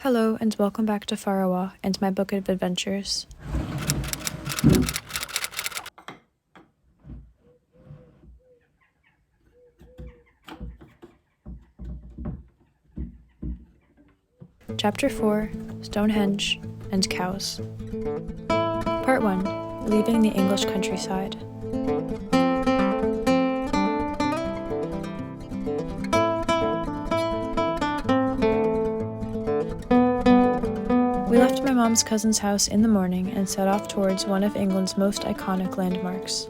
Hello and welcome back to Farawa and my book of adventures. Chapter 4, Stonehenge and Cows. Part 1, Leaving the English Countryside. We left my mom's cousin's house in the morning and set off towards one of England's most iconic landmarks.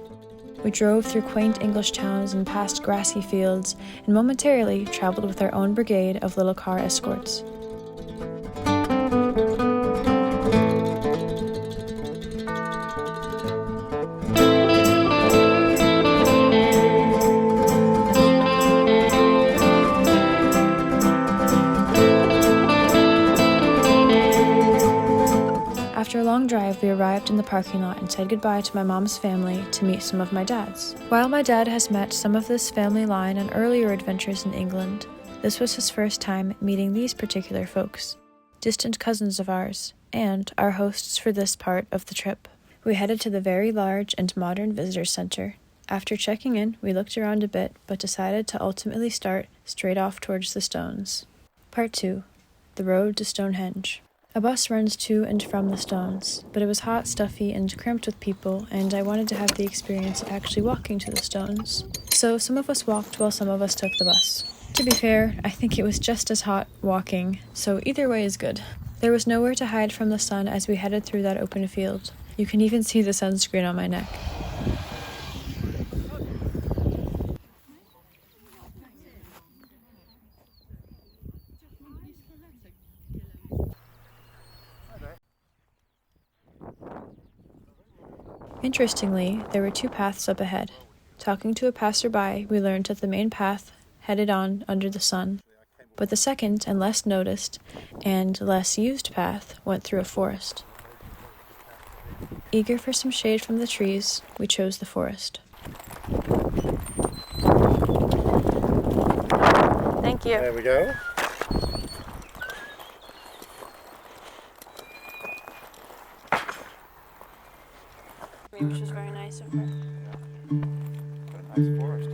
We drove through quaint English towns and past grassy fields, and momentarily traveled with our own brigade of little car escorts. After a long drive, we arrived in the parking lot and said goodbye to my mom's family to meet some of my dad's. While my dad has met some of this family line on earlier adventures in England, this was his first time meeting these particular folks, distant cousins of ours, and our hosts for this part of the trip. We headed to the very large and modern visitor center. After checking in, we looked around a bit, but decided to ultimately start straight off towards the stones. Part 2, The Road to Stonehenge. A bus runs to and from the stones, but it was hot, stuffy, and cramped with people, and I wanted to have the experience of actually walking to the stones. So some of us walked while some of us took the bus. To be fair, I think it was just as hot walking, so either way is good. There was nowhere to hide from the sun as we headed through that open field. You can even see the sunscreen on my neck. Interestingly, there were two paths up ahead. Talking to a passerby, we learned that the main path headed on under the sun, but the second and less noticed and less used path went through a forest. Eager for some shade from the trees, we chose the forest. Thank you. There we go. Which was very nice of her. What a nice forest.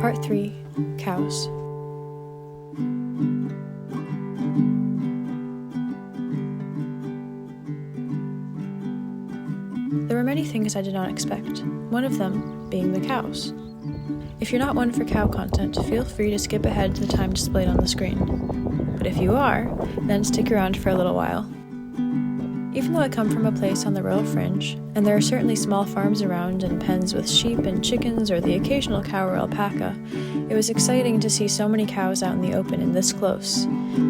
Part 3, Cows. There were many things I did not expect, one of them being the cows. If you're not one for cow content, feel free to skip ahead to the time displayed on the screen. But if you are, then stick around for a little while. Even though I come from a place on the rural fringe, and there are certainly small farms around and pens with sheep and chickens or the occasional cow or alpaca, it was exciting to see so many cows out in the open and this close.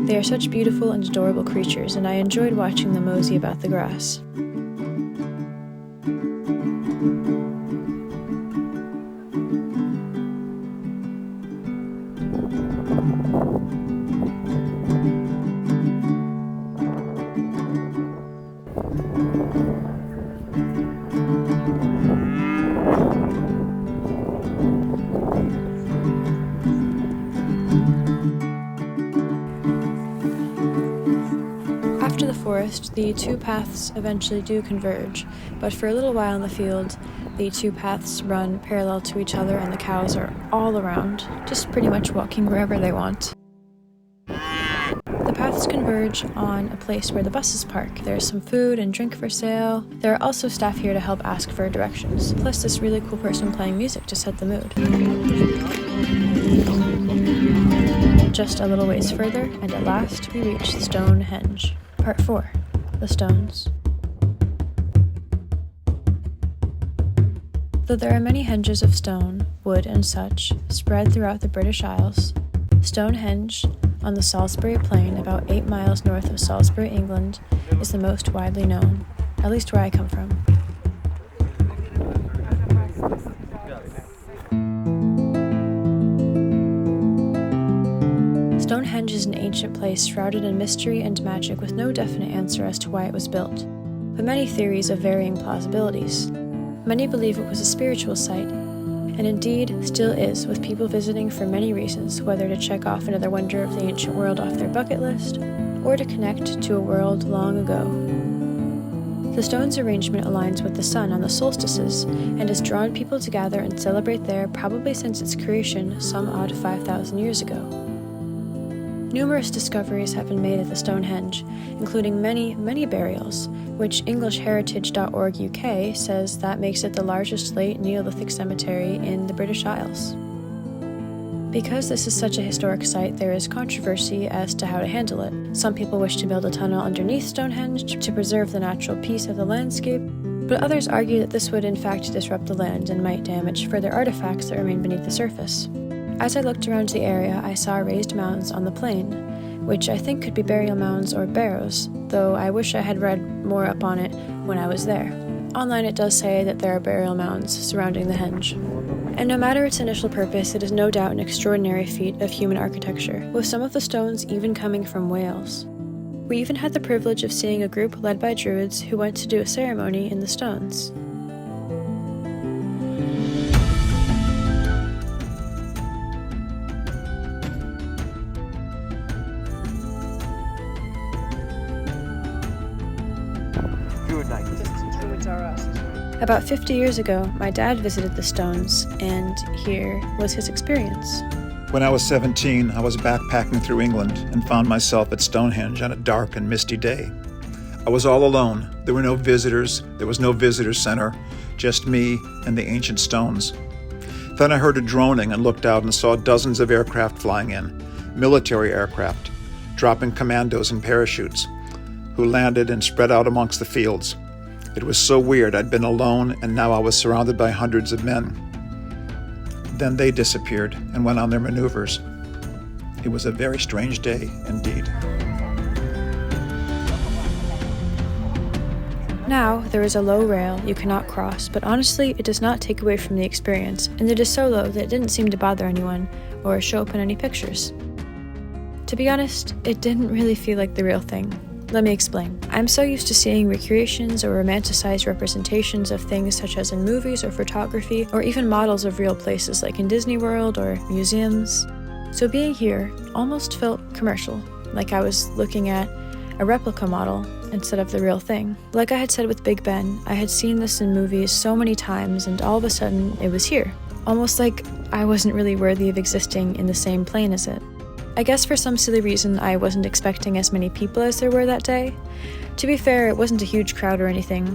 They are such beautiful and adorable creatures, and I enjoyed watching them mosey about the grass. After the forest, the two paths eventually do converge, but for a little while in the field, the two paths run parallel to each other and the cows are all around, just pretty much walking wherever they want. The paths converge on a place where the buses park. There's some food and drink for sale. There are also staff here to help ask for directions, plus this really cool person playing music to set the mood. Just a little ways further, and at last we reach Stonehenge. Part 4, The Stones. Though there are many henges of stone, wood, and such spread throughout the British Isles, Stonehenge, on the Salisbury Plain about 8 miles north of Salisbury, England, is the most widely known, at least where I come from. Stonehenge is an ancient place shrouded in mystery and magic with no definite answer as to why it was built, but many theories of varying plausibilities. Many believe it was a spiritual site, and and indeed still is, with people visiting for many reasons, whether to check off another wonder of the ancient world off their bucket list, or to connect to a world long ago. The stone's arrangement aligns with the sun on the solstices and has drawn people to gather and celebrate there probably since its creation some odd 5,000 years ago. Numerous discoveries have been made at the Stonehenge, including many, many burials, which EnglishHeritage.org UK says that makes it the largest late Neolithic cemetery in the British Isles. Because this is such a historic site, there is controversy as to how to handle it. Some people wish to build a tunnel underneath Stonehenge to preserve the natural peace of the landscape, but others argue that this would in fact disrupt the land and might damage further artifacts that remain beneath the surface. As I looked around the area, I saw raised mounds on the plain, which I think could be burial mounds or barrows, though I wish I had read more up on it when I was there. Online it does say that there are burial mounds surrounding the henge. And no matter its initial purpose, it is no doubt an extraordinary feat of human architecture, with some of the stones even coming from Wales. We even had the privilege of seeing a group led by druids who went to do a ceremony in the stones. Druids are us. About 50 years ago, my dad visited the stones, and here was his experience. When I was 17, I was backpacking through England and found myself at Stonehenge on a dark and misty day. I was all alone. There were no visitors. There was no visitor center, just me and the ancient stones. Then I heard a droning and looked out and saw dozens of aircraft flying in, military aircraft, dropping commandos in parachutes, who landed and spread out amongst the fields. It was so weird. I'd been alone, and now I was surrounded by hundreds of men. Then they disappeared and went on their maneuvers. It was a very strange day indeed. Now, there is a low rail you cannot cross, but honestly, it does not take away from the experience, and it is so low that it didn't seem to bother anyone or show up in any pictures. To be honest, it didn't really feel like the real thing. Let me explain. I'm so used to seeing recreations or romanticized representations of things such as in movies or photography, or even models of real places like in Disney World or museums. So being here almost felt commercial, like I was looking at a replica model instead of the real thing. Like I had said with Big Ben, I had seen this in movies so many times, and all of a sudden it was here. Almost like I wasn't really worthy of existing in the same plane as it. I guess for some silly reason I wasn't expecting as many people as there were that day. To be fair, it wasn't a huge crowd or anything,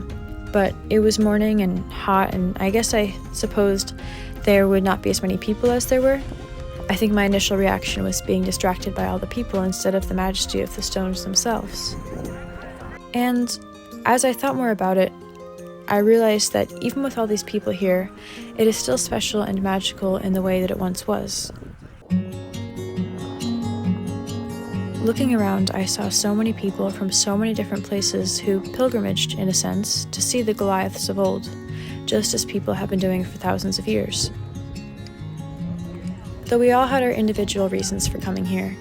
but it was morning and hot, and I guess I supposed there would not be as many people as there were. I think my initial reaction was being distracted by all the people instead of the majesty of the stones themselves. And as I thought more about it, I realized that even with all these people here, it is still special and magical in the way that it once was. Looking around, I saw so many people from so many different places who pilgrimaged, in a sense, to see the Goliaths of old, just as people have been doing for thousands of years. Though we all had our individual reasons for coming here.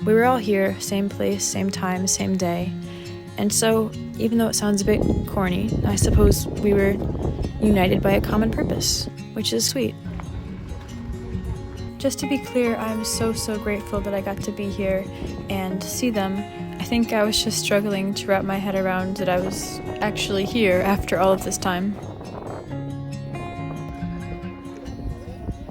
We were all here, same place, same time, same day, and so, even though it sounds a bit corny, I suppose we were united by a common purpose, which is sweet. Just to be clear, I'm so grateful that I got to be here and see them. I think I was just struggling to wrap my head around that I was actually here after all of this time.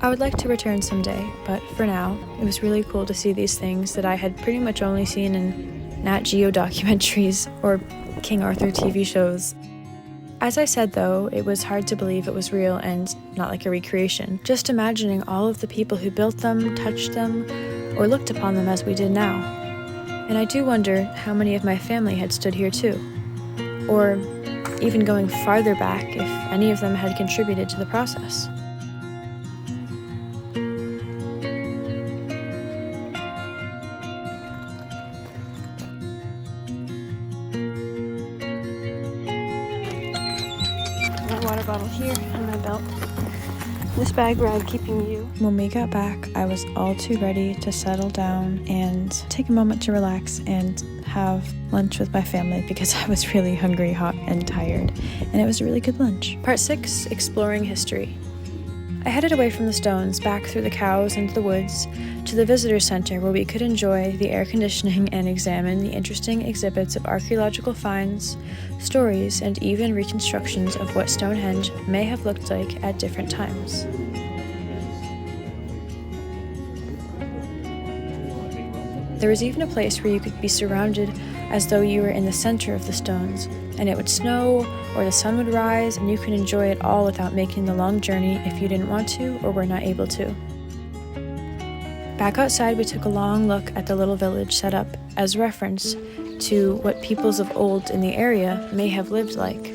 I would like to return someday, but for now, it was really cool to see these things that I had pretty much only seen in Nat Geo documentaries or King Arthur TV shows. As I said though, it was hard to believe it was real and not like a recreation, just imagining all of the people who built them, touched them, or looked upon them as we did now. And I do wonder how many of my family had stood here too. Or even going farther back, if any of them had contributed to the process. Water bottle here in my belt. This bag rag keeping you. When we got back, I was all too ready to settle down and take a moment to relax and have lunch with my family because I was really hungry, hot, and tired. And it was a really good lunch. Part 6, Exploring History. I headed away from the stones, back through the cows into the woods, to the visitor center where we could enjoy the air conditioning and examine the interesting exhibits of archaeological finds, stories, and even reconstructions of what Stonehenge may have looked like at different times. There was even a place where you could be surrounded as though you were in the center of the stones, and it would snow or the sun would rise, and you could enjoy it all without making the long journey if you didn't want to or were not able to. Back outside, we took a long look at the little village set up as reference to what peoples of old in the area may have lived like.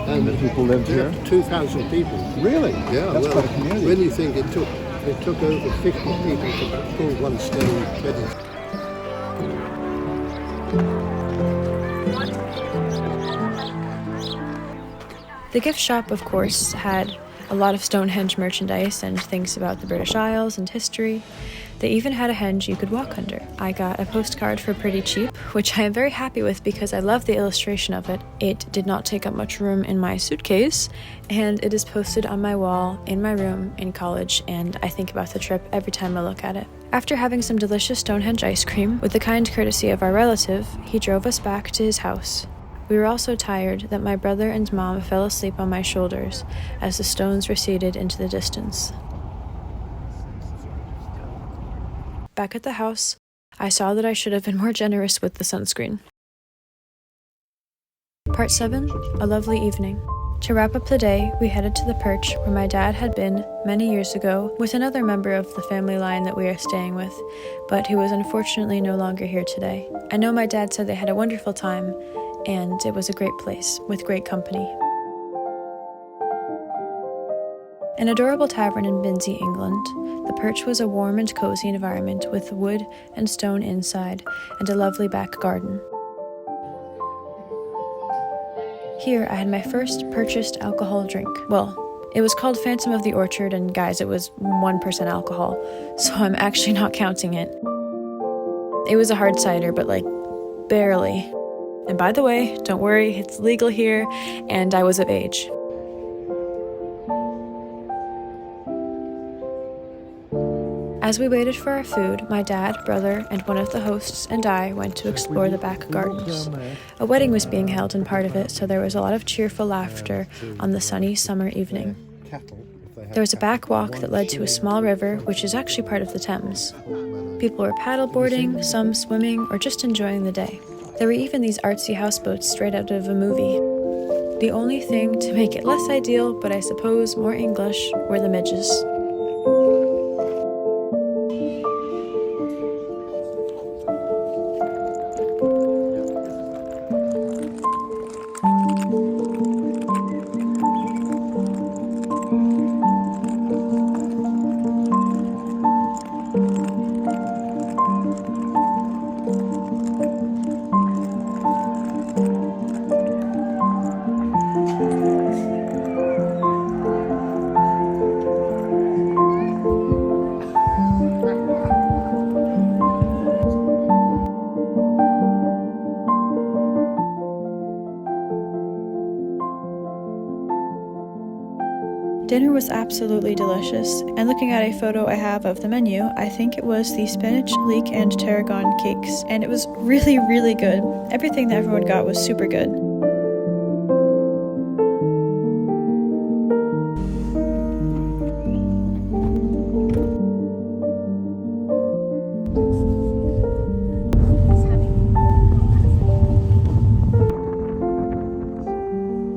And The people lived here? 2,000 people. Really? Yeah, That's well, quite a community. when you think it took over 50 people to pull one stone 20. The gift shop, of course, had a lot of Stonehenge merchandise and things about the British Isles and history. They even had a henge you could walk under. I got a postcard for pretty cheap, which I am very happy with because I love the illustration of it. It did not take up much room in my suitcase, and it is posted on my wall in my room in college, and I think about the trip every time I look at it. After having some delicious Stonehenge ice cream, with the kind courtesy of our relative, he drove us back to his house. We were all so tired that my brother and mom fell asleep on my shoulders as the stones receded into the distance. Back at the house, I saw that I should have been more generous with the sunscreen. Part 7, a lovely evening. To wrap up the day, we headed to the perch where my dad had been many years ago with another member of the family line that we are staying with, but who was unfortunately no longer here today. I know my dad said they had a wonderful time, and it was a great place with great company. An adorable tavern in Binsey, England, the perch was a warm and cozy environment with wood and stone inside and a lovely back garden. Here I had my first purchased alcohol drink. Well, it was called Phantom of the Orchard, and guys, it was 1% alcohol, so I'm actually not counting it. It was a hard cider, but barely. And by the way, don't worry, it's legal here, and I was of age. As we waited for our food, my dad, brother, and one of the hosts and I went to explore the back gardens. A wedding was being held in part of it, so there was a lot of cheerful laughter on the sunny summer evening. There was a back walk that led to a small river, which is actually part of the Thames. People were paddleboarding, some swimming, or just enjoying the day. There were even these artsy houseboats straight out of a movie. The only thing to make it less ideal, but I suppose more English, were the midges. Dinner was absolutely delicious, and looking at a photo I have of the menu, I think it was the spinach, leek, and tarragon cakes, and it was really, really good. Everything that everyone got was super good.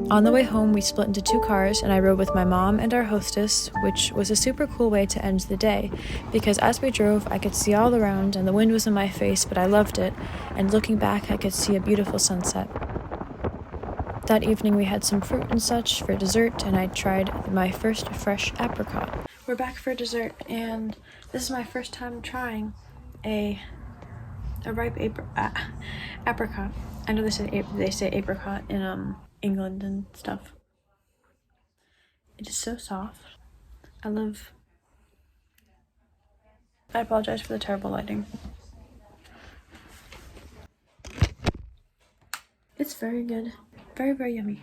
On the way home, we split into 2 cars and I rode with my mom and our hostess, which was a super cool way to end the day, because as we drove, I could see all around and the wind was in my face, but I loved it, and looking back, I could see a beautiful sunset. That evening, we had some fruit and such for dessert, and I tried my first fresh apricot. We're back for dessert, and this is my first time trying a ripe apricot. I know they say apricot in England and stuff. It is so soft. I apologize for the terrible lighting. It's very good. Very, very yummy.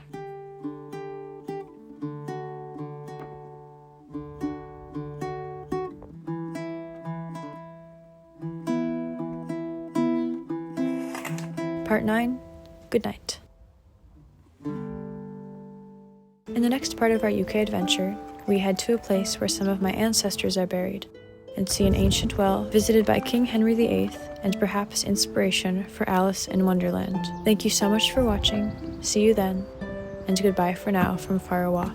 Part 9. Good night. In the next part of our UK adventure, we head to a place where some of my ancestors are buried, and see an ancient well visited by King Henry VIII, and perhaps inspiration for Alice in Wonderland. Thank you so much for watching. See you then, and goodbye for now from far away.